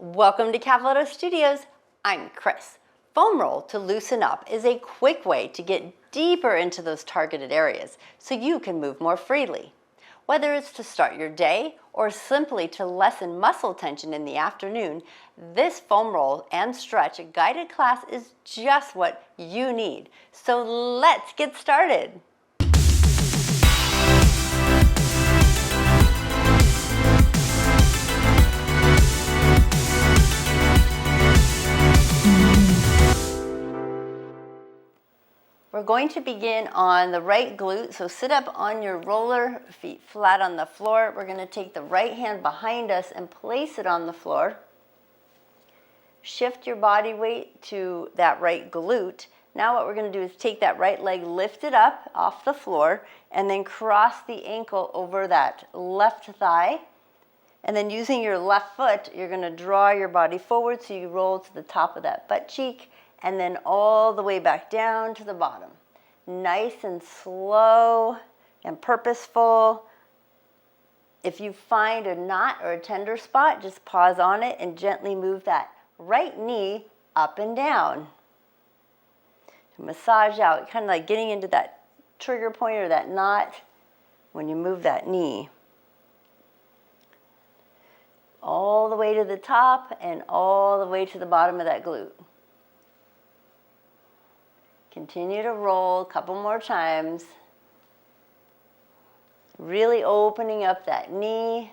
Welcome to Cavaletto Studios. I'm Chris. Foam roll to loosen up is a quick way to get deeper into those targeted areas so you can move more freely. Whether it's to start your day or simply to lessen muscle tension in the afternoon, this foam roll and stretch guided class is just what you need. So let's get started. We're going to begin on the right glute, so sit up on your roller, feet flat on the floor. We're going to take the right hand behind us and place it on the floor. Shift your body weight to that right glute. Now what we're going to do is take that right leg, lift it up off the floor, and then cross the ankle over that left thigh. And then using your left foot, you're going to draw your body forward so you roll to the top of that butt cheek, and then all the way back down to the bottom. Nice and slow and purposeful. If you find a knot or a tender spot, just pause on it and gently move that right knee up and down. Massage out, kind of like getting into that trigger point or that knot when you move that knee. All the way to the top and all the way to the bottom of that glute. Continue to roll a couple more times. Really opening up that knee.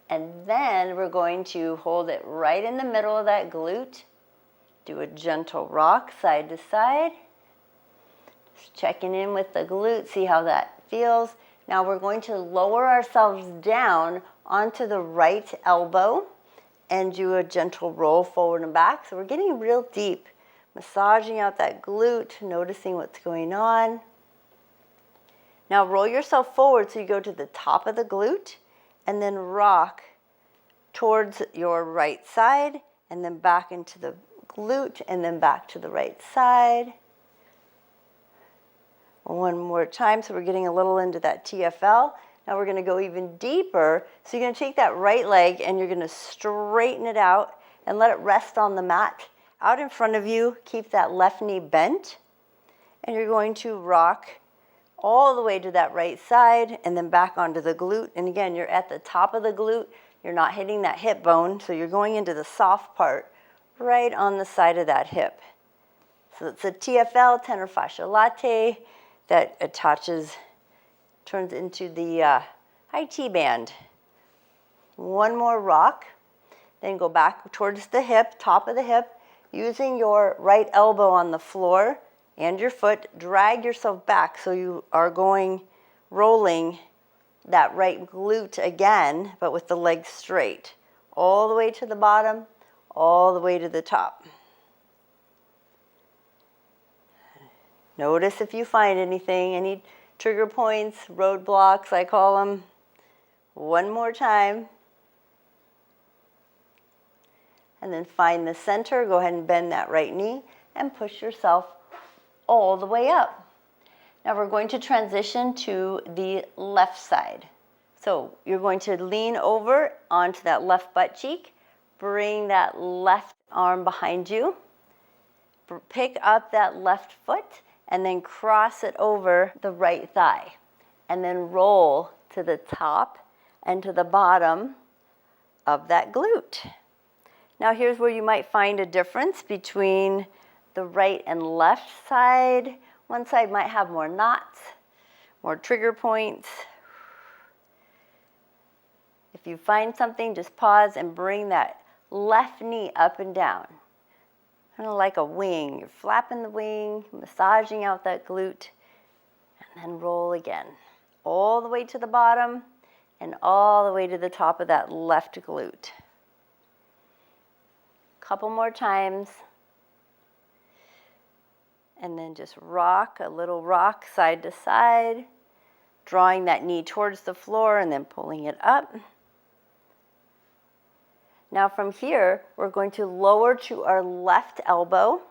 And then we're going to hold it right in the middle of that glute. Do a gentle rock side to side. Just checking in with the glute, see how that feels. Now we're going to lower ourselves down onto the right elbow and do a gentle roll forward and back. So we're getting real deep, massaging out that glute, noticing what's going on. Now roll yourself forward so you go to the top of the glute and then rock towards your right side and then back into the glute and then back to the right side. One more time, so we're getting a little into that TFL. Now we're going to go even deeper. So you're going to take that right leg and you're going to straighten it out and let it rest on the mat. Out in front of you, keep that left knee bent. And you're going to rock all the way to that right side and then back onto the glute. And again, you're at the top of the glute. You're not hitting that hip bone, so you're going into the soft part right on the side of that hip. So it's a TFL, tenor fascia latte, that attaches, turns into the high T band. One more rock, then go back towards the hip, top of the hip, using your right elbow on the floor and your foot, drag yourself back so you are rolling that right glute again, but with the legs straight, all the way to the bottom, all the way to the top. Notice if you find anything, any trigger points, roadblocks, I call them. One more time. And then find the center. Go ahead and bend that right knee and push yourself all the way up. Now we're going to transition to the left side. So you're going to lean over onto that left butt cheek. Bring that left arm behind you. Pick up that left foot and then cross it over the right thigh. And then roll to the top and to the bottom of that glute. Now here's where you might find a difference between the right and left side. One side might have more knots, more trigger points. If you find something, just pause and bring that left knee up and down. Kind of like a wing. You're flapping the wing, massaging out that glute, and then roll again. All the way to the bottom and all the way to the top of that left glute. Couple more times. And then just rock, a little rock side to side, drawing that knee towards the floor and then pulling it up. Now from here, we're going to lower to our left elbow,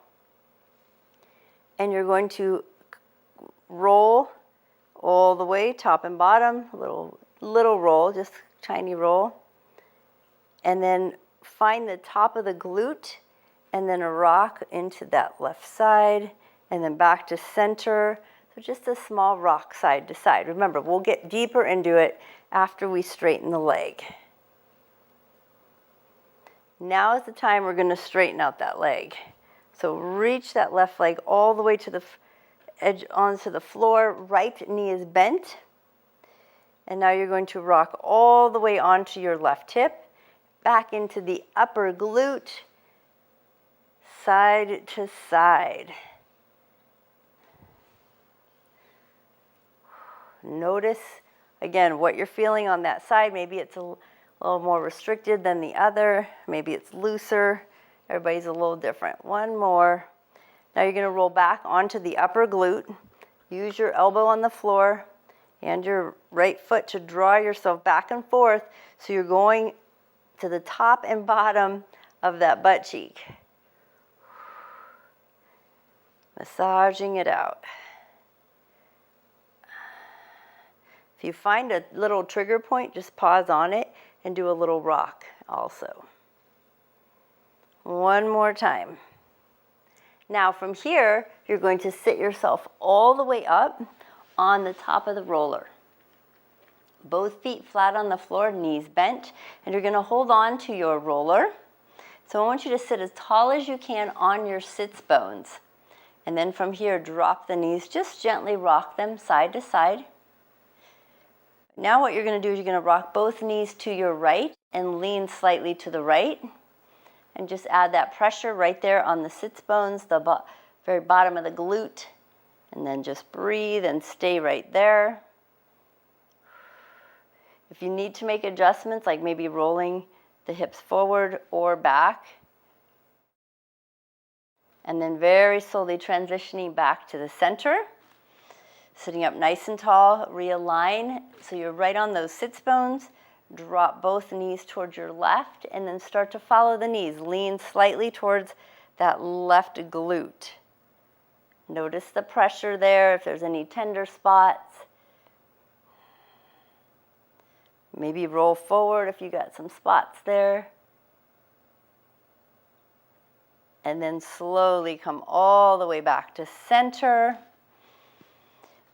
and you're going to roll all the way, top and bottom, little roll. roll, just tiny roll. And then find the top of the glute and then a rock into that left side and then back to center. So just a small rock side to side. Remember, we'll get deeper into it after we straighten the leg. Now is the time we're going to straighten out that leg. So reach that left leg all the way to the edge onto the floor. Right knee is bent. And now you're going to rock all the way onto your left hip, back into the upper glute, side to side. Notice, again, what you're feeling on that side. Maybe it's a little more restricted than the other. Maybe it's looser. Everybody's a little different. One more. Now you're going to roll back onto the upper glute. Use your elbow on the floor and your right foot to draw yourself back and forth so you're going to the top and bottom of that butt cheek. Massaging it out. If you find a little trigger point, just pause on it and do a little rock also. One more time. Now from here, you're going to sit yourself all the way up on the top of the roller. Both feet flat on the floor, knees bent, and you're going to hold on to your roller. So I want you to sit as tall as you can on your sits bones. And then from here, drop the knees, just gently rock them side to side. Now what you're going to do is you're going to rock both knees to your right and lean slightly to the right. And just add that pressure right there on the sits bones, the very bottom of the glute. And then just breathe and stay right there. If you need to make adjustments, like maybe rolling the hips forward or back, and then very slowly transitioning back to the center, sitting up nice and tall, realign so you're right on those sits bones, drop both knees towards your left, and then start to follow the knees. Lean slightly towards that left glute. Notice the pressure there, if there's any tender spots. Maybe roll forward if you got some spots there. And then slowly come all the way back to center.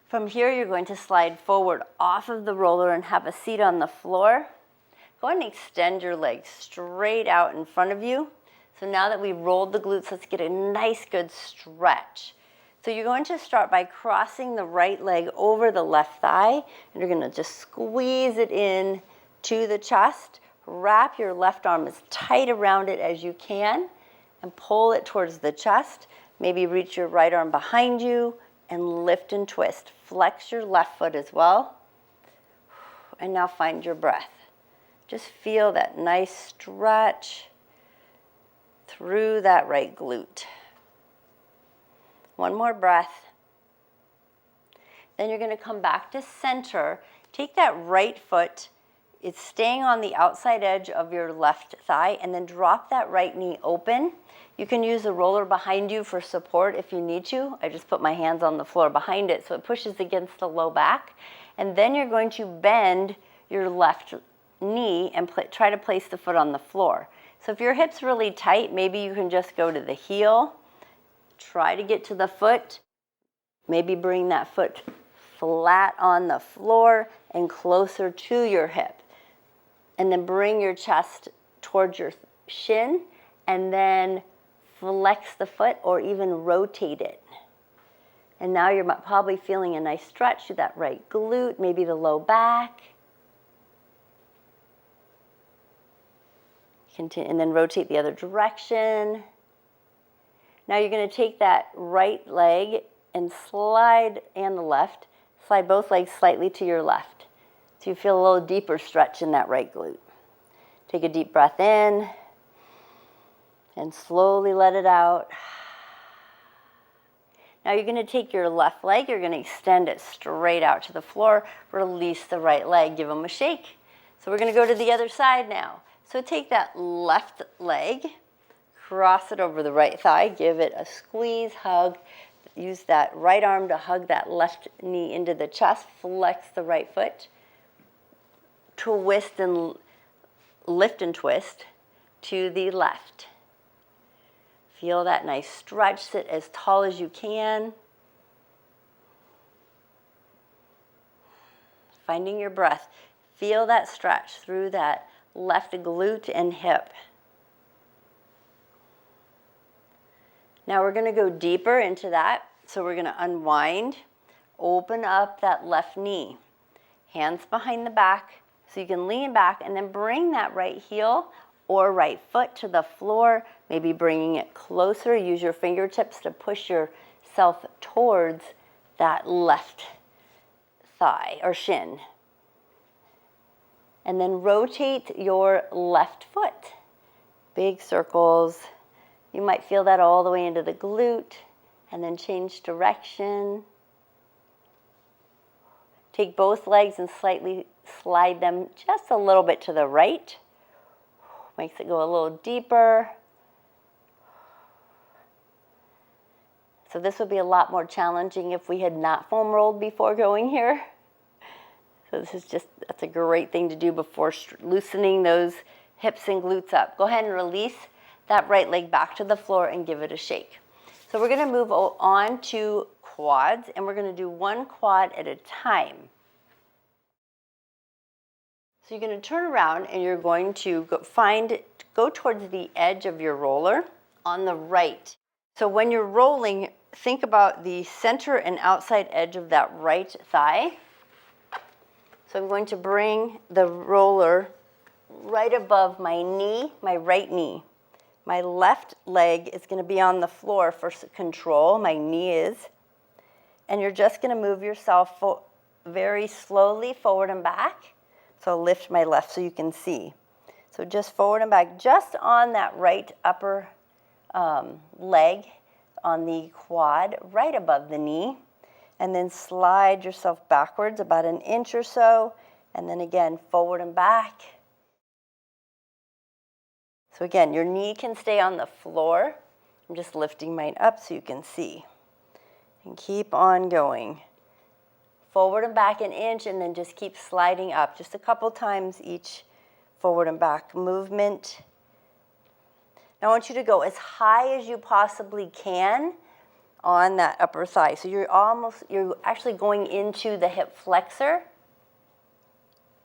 From here, you're going to slide forward off of the roller and have a seat on the floor. Go ahead and extend your legs straight out in front of you. So now that we've rolled the glutes, let's get a nice good stretch. So you're going to start by crossing the right leg over the left thigh, and you're going to just squeeze it in to the chest. Wrap your left arm as tight around it as you can and pull it towards the chest. Maybe reach your right arm behind you and lift and twist. Flex your left foot as well. And now find your breath. Just feel that nice stretch through that right glute. One more breath. Then you're going to come back to center. Take that right foot. It's staying on the outside edge of your left thigh, and then drop that right knee open. You can use the roller behind you for support if you need to. I just put my hands on the floor behind it so it pushes against the low back. And then you're going to bend your left knee and try to place the foot on the floor. So if your hip's really tight, maybe you can just go to the heel. Try to get to the foot. Maybe bring that foot flat on the floor and closer to your hip. And then bring your chest towards your shin and then flex the foot or even rotate it. And now you're probably feeling a nice stretch to that right glute, maybe the low back. Continue, and then rotate the other direction. Now you're going to take that right leg and slide, and the left, slide both legs slightly to your left. So you feel a little deeper stretch in that right glute. Take a deep breath in and slowly let it out. Now you're going to take your left leg, you're going to extend it straight out to the floor, release the right leg, give them a shake. So we're going to go to the other side now. So take that left leg, cross it over the right thigh, give it a squeeze, hug. Use that right arm to hug that left knee into the chest, flex the right foot. twist and lift and twist to the left. Feel that nice stretch. Sit as tall as you can. Finding your breath. Feel that stretch through that left glute and hip. Now we're going to go deeper into that. So we're going to unwind, open up that left knee. Hands behind the back so you can lean back and then bring that right heel or right foot to the floor, maybe bringing it closer. Use your fingertips to push yourself towards that left thigh or shin. And then rotate your left foot. Big circles. You might feel that all the way into the glute, and then change direction. Take both legs and slightly slide them just a little bit to the right. Makes it go a little deeper. So this would be a lot more challenging if we had not foam rolled before going here. So this is that's a great thing to do before loosening those hips and glutes up. Go ahead and release that right leg back to the floor and give it a shake. So we're going to move on to quads, and we're going to do one quad at a time. So you're going to turn around and you're going to go towards the edge of your roller on the right. So when you're rolling, think about the center and outside edge of that right thigh. So I'm going to bring the roller right above my knee, my right knee. My left leg is going to be on the floor for control. My knee is. And you're just going to move yourself very slowly forward and back. So I'll lift my left so you can see. So just forward and back, just on that right upper leg on the quad, right above the knee. And then slide yourself backwards about an inch or so. And then again, forward and back. So again, your knee can stay on the floor. I'm just lifting mine up so you can see. And keep on going. Forward and back an inch, and then just keep sliding up. Just a couple times each forward and back movement. Now I want you to go as high as you possibly can on that upper thigh. So you're actually going into the hip flexor.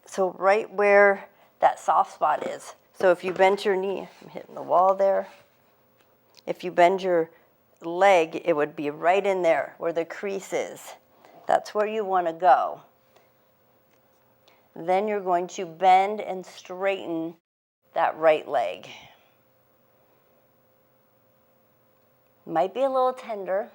So right where that soft spot is. So if you bend your knee, I'm hitting the wall there. If you bend your leg, it would be right in there where the crease is. That's where you want to go. Then you're going to bend and straighten that right leg. Might be a little tender.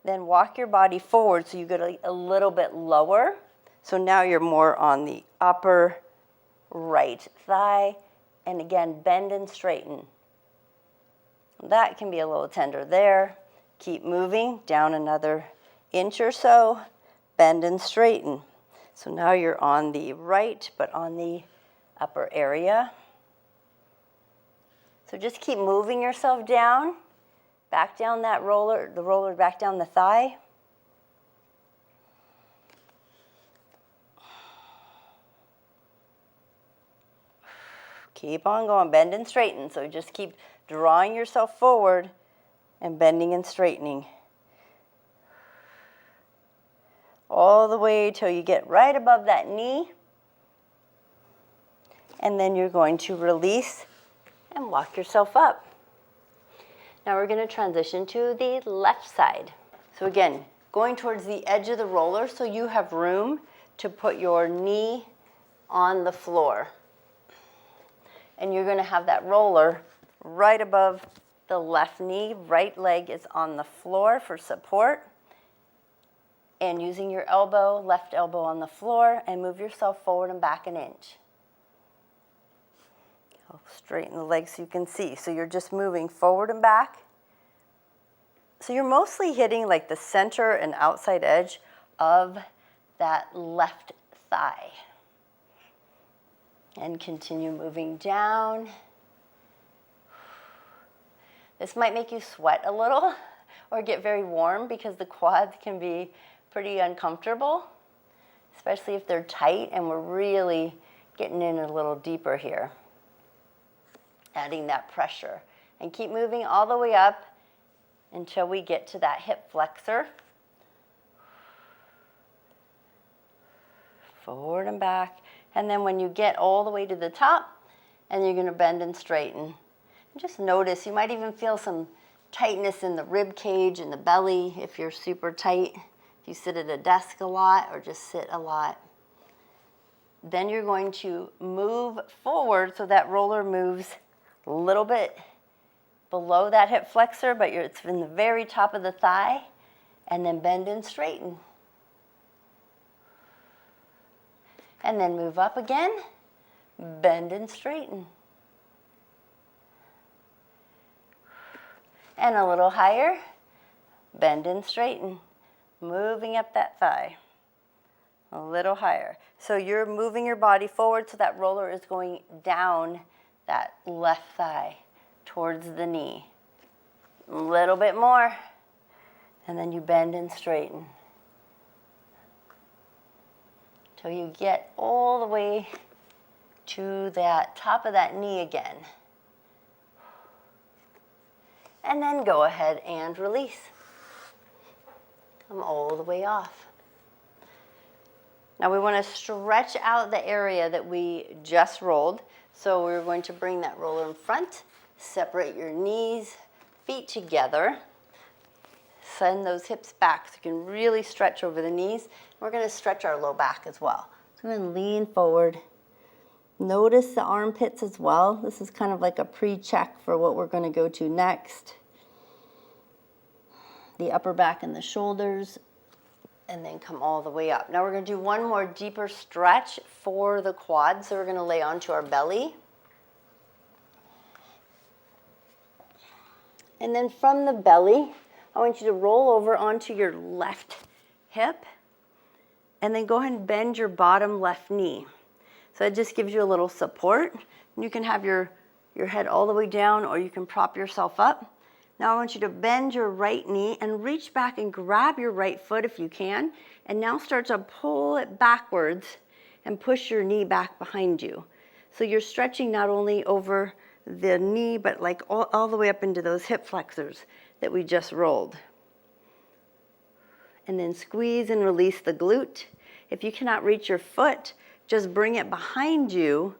Then walk your body forward so you get a little bit lower. So now you're more on the upper right thigh. And again, bend and straighten. That can be a little tender there. Keep moving down another inch or so. Bend and straighten. So now you're on the right, but on the upper area. So just keep moving yourself down. Back down that roller, the roller back down the thigh. Keep on going, bend and straighten. So just keep drawing yourself forward and bending and straightening. All the way till you get right above that knee. And then you're going to release and walk yourself up. Now we're going to transition to the left side. So again, going towards the edge of the roller so you have room to put your knee on the floor. And you're going to have that roller right above the left knee. Right leg is on the floor for support. And using your elbow, left elbow on the floor, and move yourself forward and back an inch. I'll straighten the legs so you can see. So you're just moving forward and back. So you're mostly hitting like the center and outside edge of that left thigh. And continue moving down. This might make you sweat a little or get very warm because the quads can be pretty uncomfortable. especially if they're tight and we're really getting in a little deeper here. Adding that pressure. And keep moving all the way up until we get to that hip flexor. Forward and back. And then when you get all the way to the top, and you're going to bend and straighten. And just notice, you might even feel some tightness in the rib cage and the belly if you're super tight. If you sit at a desk a lot or just sit a lot. Then you're going to move forward so that roller moves a little bit below that hip flexor, but it's in the very top of the thigh, and then bend and straighten. And then move up again, bend and straighten. And a little higher, bend and straighten. Moving up that thigh. A little higher. So you're moving your body forward so that roller is going down that left thigh towards the knee. A little bit more. And then you bend and straighten. Till you get all the way to that top of that knee again. And then go ahead and release. Come all the way off. Now we want to stretch out the area that we just rolled. So we're going to bring that roller in front, separate your knees, feet together. Send those hips back so you can really stretch over the knees. We're going to stretch our low back as well. So we're going to lean forward. Notice the armpits as well. This is kind of like a pre-check for what we're going to go to next. The upper back and the shoulders, and then come all the way up. Now we're going to do one more deeper stretch for the quads. So we're going to lay onto our belly. And then from the belly, I want you to roll over onto your left hip, and then go ahead and bend your bottom left knee. So it just gives you a little support. You can have your head all the way down, or you can prop yourself up. Now I want you to bend your right knee and reach back and grab your right foot if you can. And now start to pull it backwards and push your knee back behind you. So you're stretching not only over the knee, but like all the way up into those hip flexors that we just rolled. And then squeeze and release the glute. If you cannot reach your foot, just bring it behind you,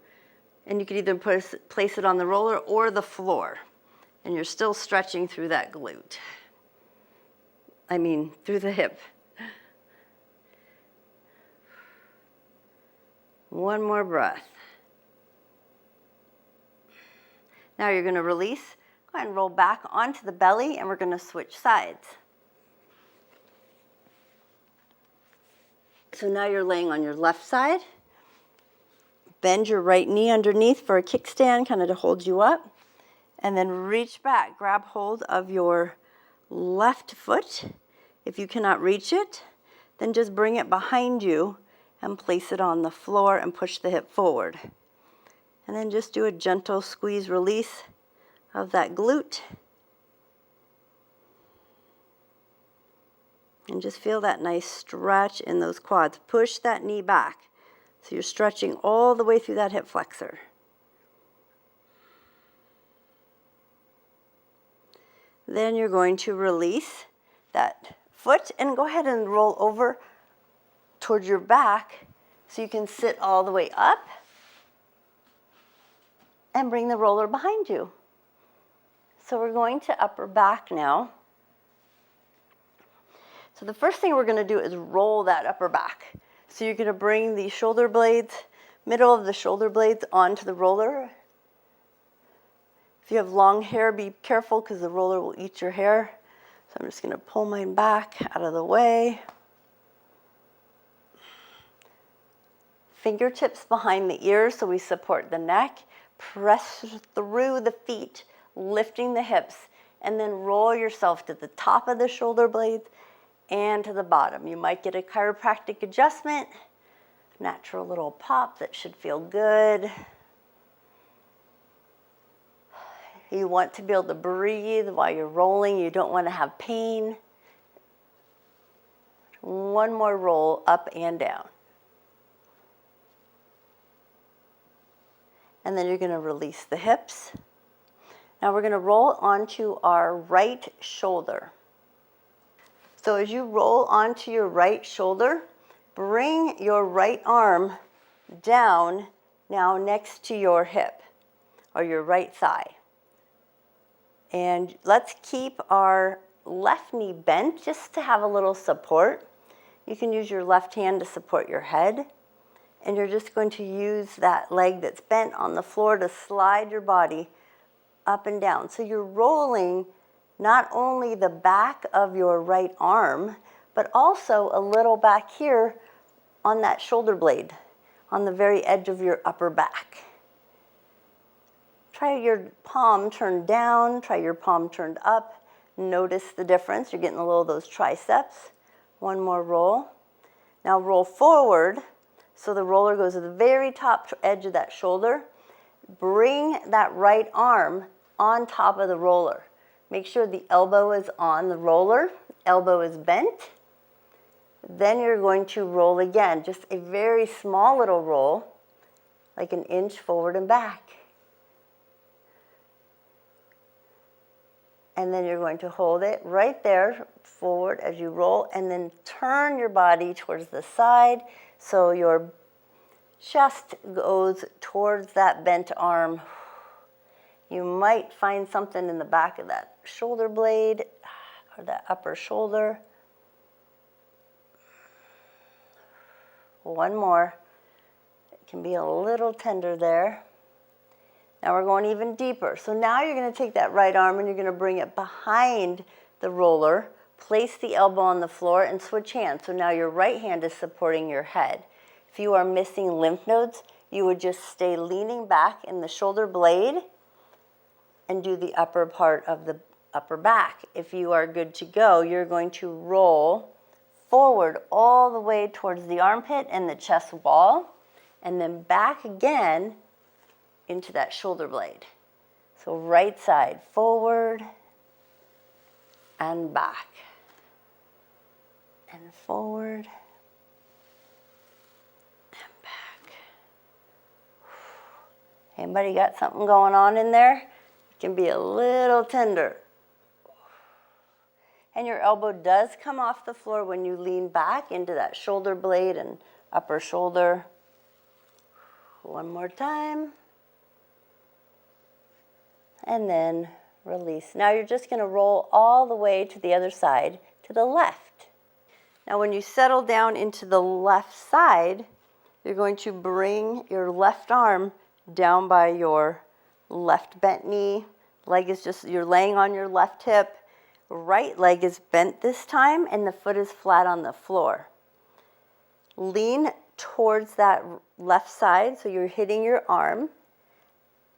and you can either place it on the roller or the floor. And you're still stretching through that glute. Through the hip. One more breath. Now you're going to release. Go ahead and roll back onto the belly, and we're going to switch sides. So now you're laying on your left side. Bend your right knee underneath for a kickstand, kind of to hold you up. And then reach back, grab hold of your left foot. If you cannot reach it, then just bring it behind you and place it on the floor and push the hip forward. And then just do a gentle squeeze release of that glute. And just feel that nice stretch in those quads. Push that knee back. So you're stretching all the way through that hip flexor. Then you're going to release that foot and go ahead and roll over towards your back so you can sit all the way up and bring the roller behind you. So we're going to upper back now. So the first thing we're going to do is roll that upper back. So you're going to bring the shoulder blades, middle of the shoulder blades onto the roller. If you have long hair, be careful because the roller will eat your hair. So I'm just going to pull mine back out of the way. Fingertips behind the ears so we support the neck. Press through the feet, lifting the hips, and then roll yourself to the top of the shoulder blades and to the bottom. You might get a chiropractic adjustment, natural little pop that should feel good. You want to be able to breathe while you're rolling. You don't want to have pain. One more roll up and down. and then you're going to release the hips. Now we're going to roll onto our right shoulder. So as you roll onto your right shoulder, bring your right arm down now next to your hip or your right thigh. And let's keep our left knee bent just to have a little support. You can use your left hand to support your head. And you're just going to use that leg that's bent on the floor to slide your body up and down. So you're rolling not only the back of your right arm, but also a little back here on that shoulder blade, on the very edge of your upper back. Try your palm turned down, try your palm turned up. Notice the difference. You're getting a little of those triceps. One more roll. Now roll forward. So the roller goes to the very top edge of that shoulder. Bring that right arm on top of the roller. Make sure the elbow is on the roller, elbow is bent. Then you're going to roll again, just a very small little roll, like an inch forward and back. And then you're going to hold it right there forward as you roll, and then turn your body towards the side so your chest goes towards that bent arm. You might find something in the back of that shoulder blade or that upper shoulder. One more. It can be a little tender there. Now we're going even deeper. So now you're going to take that right arm and you're going to bring it behind the roller, place the elbow on the floor, and switch hands. So now your right hand is supporting your head. If you are missing lymph nodes, you would just stay leaning back in the shoulder blade and do the upper part of the upper back. If you are good to go, you're going to roll forward all the way towards the armpit and the chest wall, and then back again into that shoulder blade. So right side forward and back and forward and back. Anybody got something going on in there? It can be a little tender. And your elbow does come off the floor when you lean back into that shoulder blade and upper shoulder. One more time. And then release. Now you're just going to roll all the way to the other side, to the left. Now when you settle down into the left side, you're going to bring your left arm down by your left bent knee. Leg is just, you're laying on your left hip. Right leg is bent this time, and the foot is flat on the floor. Lean towards that left side, so you're hitting your arm,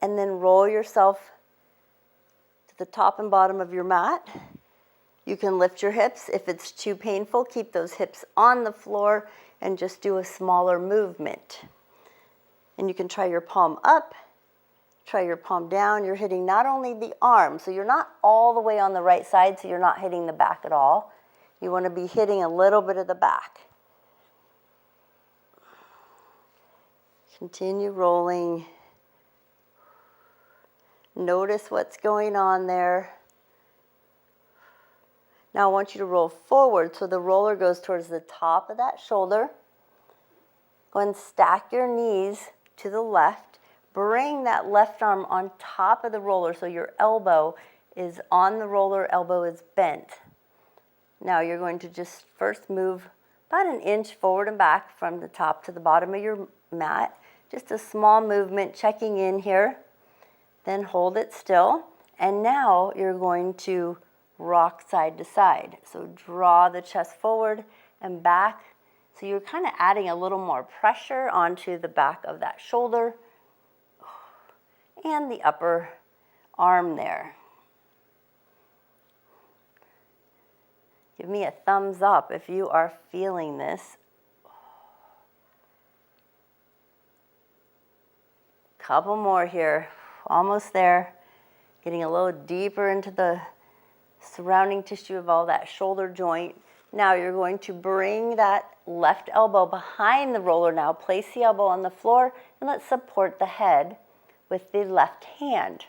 and then roll yourself to the top and bottom of your mat. You can lift your hips. If it's too painful, keep those hips on the floor and just do a smaller movement. And you can try your palm up, try your palm down. You're hitting not only the arm, so you're not all the way on the right side, so you're not hitting the back at all. You want to be hitting a little bit of the back. Continue rolling. Notice what's going on there. Now I want you to roll forward so the roller goes towards the top of that shoulder. Go ahead and stack your knees to the left. Bring that left arm on top of the roller so your elbow is on the roller, elbow is bent. Now you're going to just first move about an inch forward and back from the top to the bottom of your mat. Just a small movement, checking in here. Then hold it still. And now you're going to rock side to side. So draw the chest forward and back. So you're kind of adding a little more pressure onto the back of that shoulder and the upper arm there. Give me a thumbs up if you are feeling this. Couple more here, almost there. Getting a little deeper into the surrounding tissue of all that shoulder joint. Now you're going to bring that left elbow behind the roller now. Place the elbow on the floor and let's support the head with the left hand.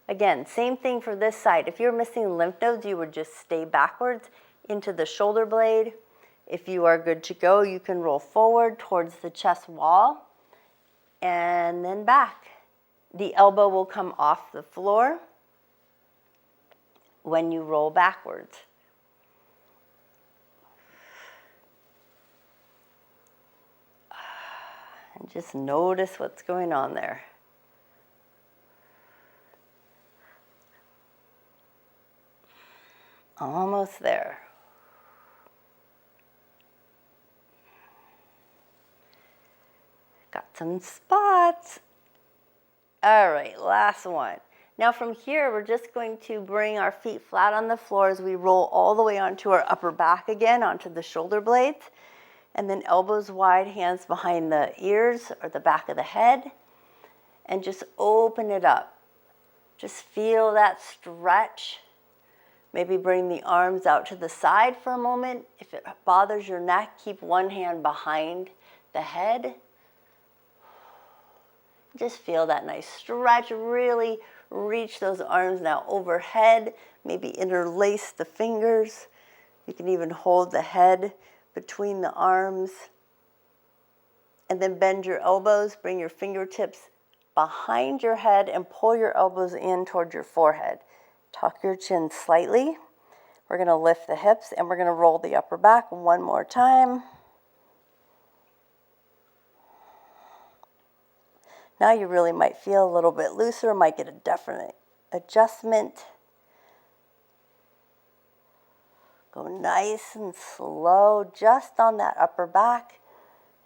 Again, same thing for this side. If you're missing lymph nodes, you would just stay backwards into the shoulder blade. If you are good to go, you can roll forward towards the chest wall and then back. The elbow will come off the floor when you roll backwards. And just notice what's going on there. Almost there. Got some spots. All right, last one. Now from here, we're just going to bring our feet flat on the floor as we roll all the way onto our upper back again, onto the shoulder blades. And then elbows wide, hands behind the ears or the back of the head. And just open it up. Just feel that stretch. Maybe bring the arms out to the side for a moment. If it bothers your neck, keep one hand behind the head. Just feel that nice stretch. Really reach those arms now overhead. Maybe interlace the fingers. You can even hold the head between the arms. And then bend your elbows. Bring your fingertips behind your head and pull your elbows in towards your forehead. Tuck your chin slightly. We're going to lift the hips and we're going to roll the upper back one more time. Now you really might feel a little bit looser, might get a definite adjustment. Go nice and slow just on that upper back.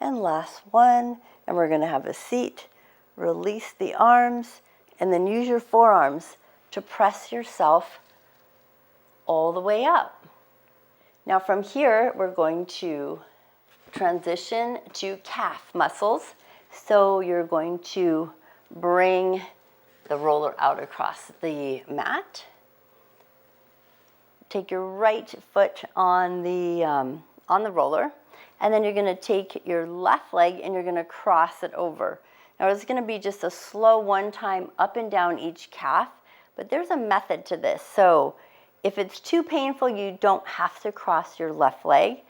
And last one, and we're going to have a seat. Release the arms and then use your forearms to press yourself all the way up. Now from here, we're going to transition to calf muscles. So you're going to bring the roller out across the mat. Take your right foot on the roller, and then you're going to take your left leg and you're going to cross it over. Now it's going to be just a slow one time up and down each calf, but there's a method to this. So if it's too painful, you don't have to cross your left leg.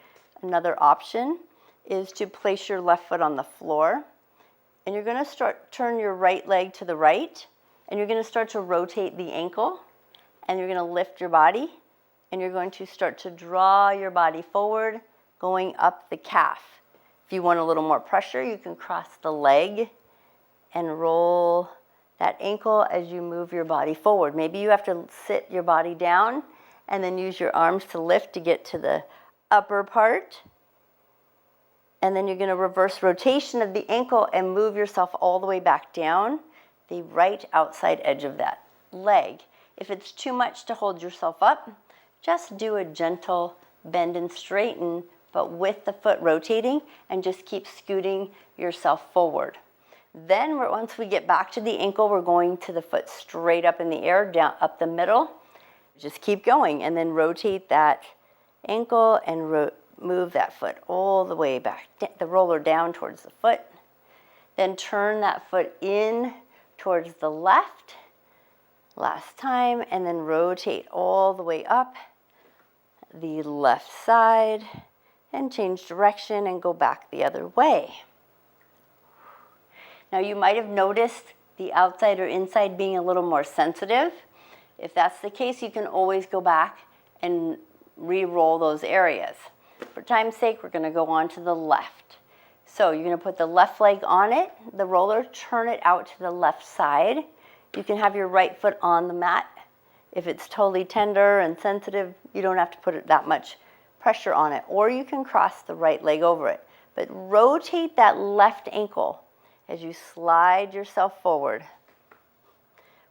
Another option is to place your left foot on the floor. And you're going to turn your right leg to the right, and you're going to start to rotate the ankle, and you're going to lift your body, and you're going to start to draw your body forward, going up the calf. If you want a little more pressure, you can cross the leg and roll that ankle as you move your body forward. Maybe you have to sit your body down and then use your arms to lift to get to the upper part. And then you're going to reverse rotation of the ankle and move yourself all the way back down the right outside edge of that leg. If it's too much to hold yourself up, just do a gentle bend and straighten, but with the foot rotating, and just keep scooting yourself forward. Then once we get back to the ankle, we're going to the foot straight up in the air, down up the middle. Just keep going, and then rotate that ankle and move that foot all the way back, the roller down towards the foot. Then turn that foot in towards the left, last time, and then rotate all the way up the left side and change direction and go back the other way. Now you might have noticed the outside or inside being a little more sensitive. If that's the case, you can always go back and re-roll those areas. For time's sake, we're going to go on to the left. So you're going to put the left leg on it, the roller, turn it out to the left side. You can have your right foot on the mat. If it's totally tender and sensitive, you don't have to put that much pressure on it. Or you can cross the right leg over it. But rotate that left ankle as you slide yourself forward,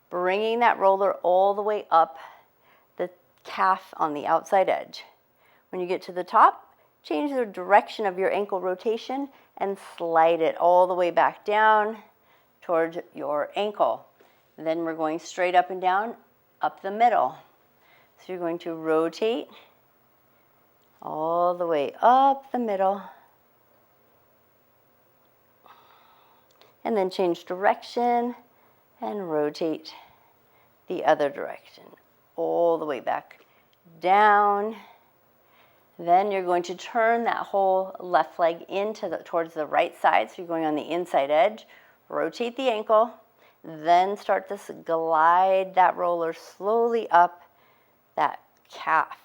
bringing that roller all the way up the calf on the outside edge. When you get to the top, change the direction of your ankle rotation and slide it all the way back down towards your ankle. And then we're going straight up and down, up the middle. So you're going to rotate all the way up the middle. And then change direction and rotate the other direction, all the way back down. Then you're going to turn that whole left leg towards the right side, so you're going on the inside edge. Rotate the ankle, then start to glide that roller slowly up that calf.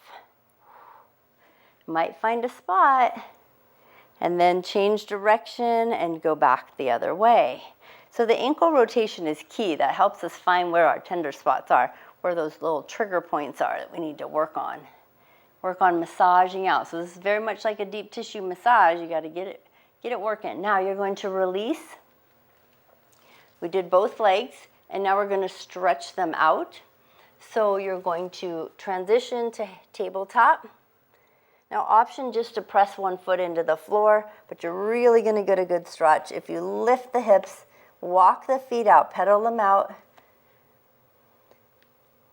Might find a spot, and then change direction and go back the other way. So the ankle rotation is key. That helps us find where our tender spots are, where those little trigger points are that we need to work on. Work on massaging out. So this is very much like a deep tissue massage. You got to get it working. Now you're going to release. We did both legs, and now we're going to stretch them out. So you're going to transition to tabletop. Now, option just to press one foot into the floor, but you're really going to get a good stretch. If you lift the hips, walk the feet out, pedal them out.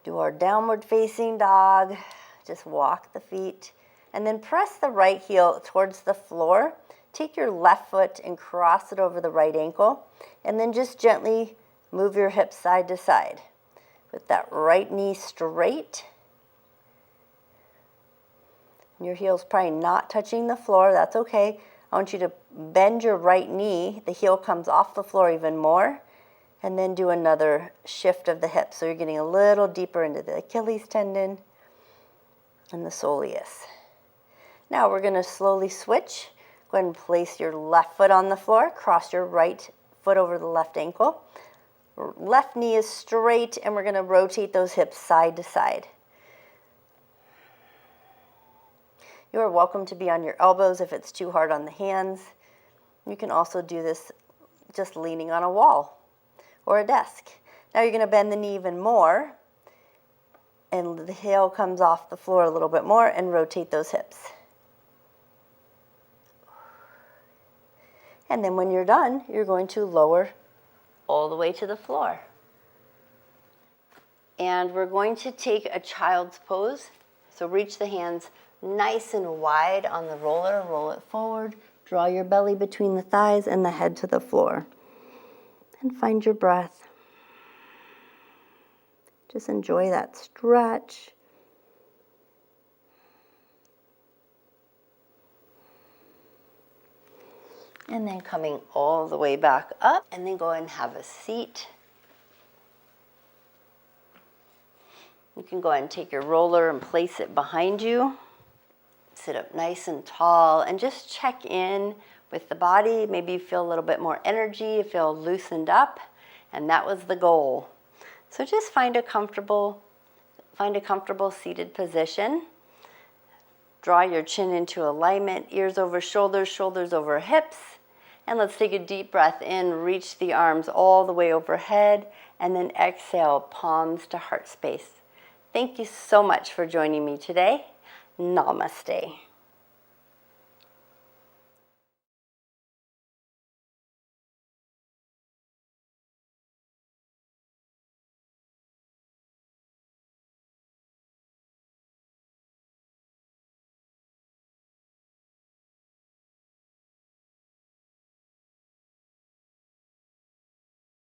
Do our downward facing dog. Just walk the feet. And then press the right heel towards the floor. Take your left foot and cross it over the right ankle. And then just gently move your hips side to side. With that right knee straight. Your heel's probably not touching the floor. That's okay. I want you to bend your right knee. The heel comes off the floor even more. And then do another shift of the hips. So you're getting a little deeper into the Achilles tendon and the soleus. Now we're going to slowly switch. Go ahead and place your left foot on the floor. Cross your right foot over the left ankle. Left knee is straight, and we're going to rotate those hips side to side. You are welcome to be on your elbows if it's too hard on the hands. You can also do this just leaning on a wall or a desk. Now you're going to bend the knee even more, and the heel comes off the floor a little bit more, and rotate those hips. And then when you're done, you're going to lower all the way to the floor. And we're going to take a child's pose. So reach the hands nice and wide on the roller, roll it forward, draw your belly between the thighs and the head to the floor. And find your breath. Just enjoy that stretch. And then coming all the way back up, and then go ahead and have a seat. You can go ahead and take your roller and place it behind you. Sit up nice and tall and just check in with the body. Maybe you feel a little bit more energy, you feel loosened up, and that was the goal. So just find a comfortable seated position. Draw your chin into alignment, ears over shoulders, shoulders over hips. And let's take a deep breath in, reach the arms all the way overhead, and then exhale, palms to heart space. Thank you so much for joining me today. Namaste.